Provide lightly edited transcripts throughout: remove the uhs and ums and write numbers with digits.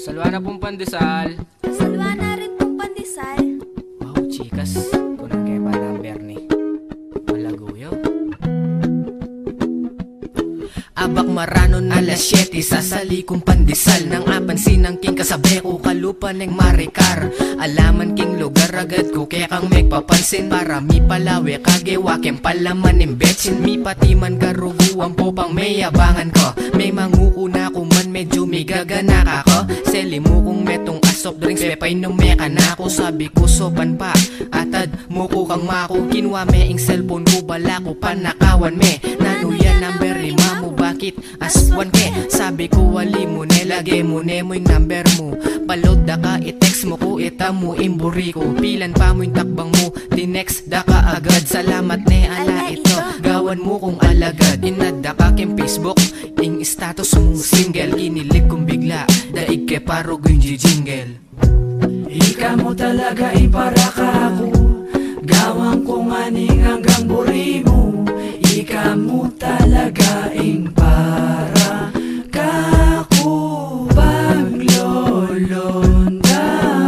Salwa na pong pandesal. Salwa na rin pong pandesal. Wow, chikas. Kunang kaya pa number ni Malaguyo. Abak maranon alas 7 sasali kong pandesal nang apansin ng king kasabi ko kalupa ng marikar. Alaman king lugar agad ko kaya kang megpapansin para mi palawe kagewa kem palaman imbetsin mi patiman karuguan po pang may abangan ko. May mangukuna ko man medyo may gagana ako. Seli mo kong metong asok drinks pepay no meka na ako. Sabi ko sopan pa atad mo ko kang mako. Kinwa me ing cellphone ko bala ko panakawan me. Nanuyan number 5 mo bakit aswan ke? Sabi ko wali mo nilagay mo mo yung number mo. Palod da ka i-text mo ko ita mo imburi ko. Pilan pa mo yung takbang mo di-next da ka agad. Salamat ne ala ito gawan mo kong alagad. Inada ka kem Facebook ing status mo single. Inilig kong bigla daig ke parog yung jingle. Ika mo talaga para ka ako. Gawang ko nganing hanggang buri mo. Ika mo talaga para ka ako. Paglolonda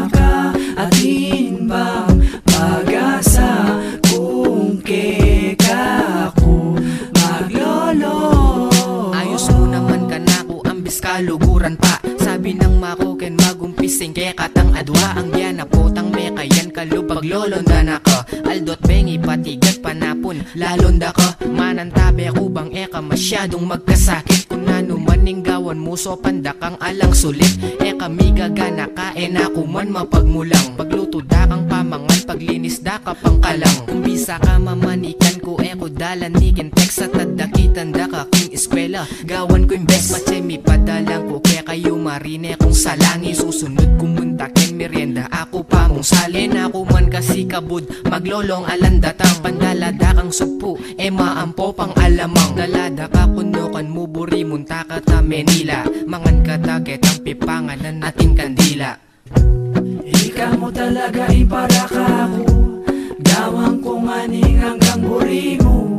ka at inbang pag-asa kung keka ako maglolo. Ayos mo naman ka na ko ambis kaluguran pa. Sabi ng makuken magumpising kaya katang adwa. Ang yan na potang meka yan kalupag lolonda na ka. Aldot bengi patigat panapon lalonda ka. Manantabi ako bang eka masyadong magkasakit. Kung ano maning gawan mo so panda kang alang sulit. Eka migagana ka ako man mapagmulang. Pagluto da kang pamangan paglinis da ka pang kalang. Kung bisa ka mamanikan ko eko dalan nikin text at tadakitan da ka king eskwela. Gawan ko yung best matche mi padalang ko kaya kayo marine kung salangi. Susunod kumuntakin merienda ako pa mong salin. Ako man kasi kabud maglolong alandatang. Pandalada kang sugpo maampo pang alamang. Dalada ka kunukan mo buri munta ka ta Manila. Mangan ka taget ang pipanganan nating kandila. Ika mo talaga para ka ako. Gawang ko nganing hanggang buri mo.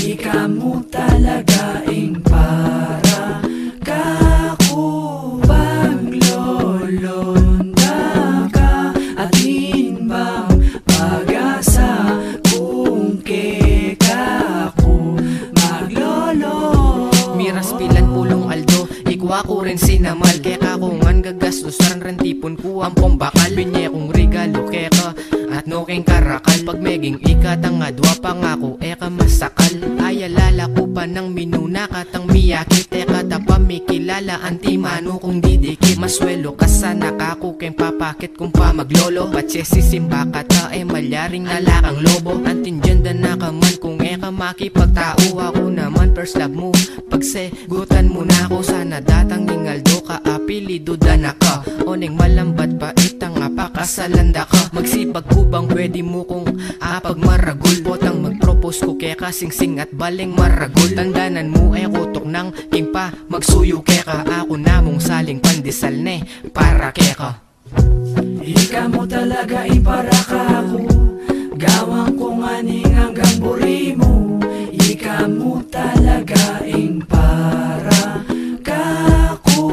Ika mo talaga para ka ako. Paglolonda ka at inbang pag-asa kung keka ako maglolo. Miras pilan pulong aldo ikwa ko rin sinamal. Kaya kakungan gagastos ran tipon ko ang pombakal. Binye kong regalo keka at no keng karakal. Pag meging ikatang adwa pangako eka masakal. Ayalala ko pa ng minuna katang miyakit. Eka tapa mikilala antimano kung didikit. Maswelo ka sana kako keng papakit kung pa maglolo. Patse sisimba ka ta malyaring nalakang lobo. Antindyanda na ka man kung eka makipagtao. Ako naman first love mo pagsegutan mo na ako. Sana datang ingaldo ka apilido da na ka. Oneng malambat pa itang apakasalanda ka. Magsipag ko bang pwede mo kung apag maragul. Potang magpropose ko kaya kasingsing at baling maragul. Tandanan mo kutok ng king pa magsuyo keka. Ako na mong saling pandesal ne para keka. Ika mo talaga para ka ako. Gawang ko nganing hanggang buri mo. Ika mo talaga para ka ako.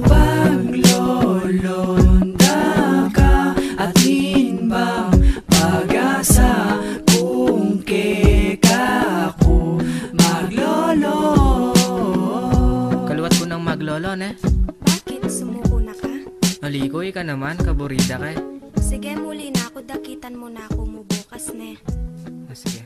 Paglolonda ka at inbang pag-asa kung keka ako maglolo. Kaluwat ko ng maglolo ne. Bakit? Sumuko na ka? Nalikoy ka naman kaburida ka. Sige, muli na ako. Dakitan mo na ako mo bukas ne. Sige.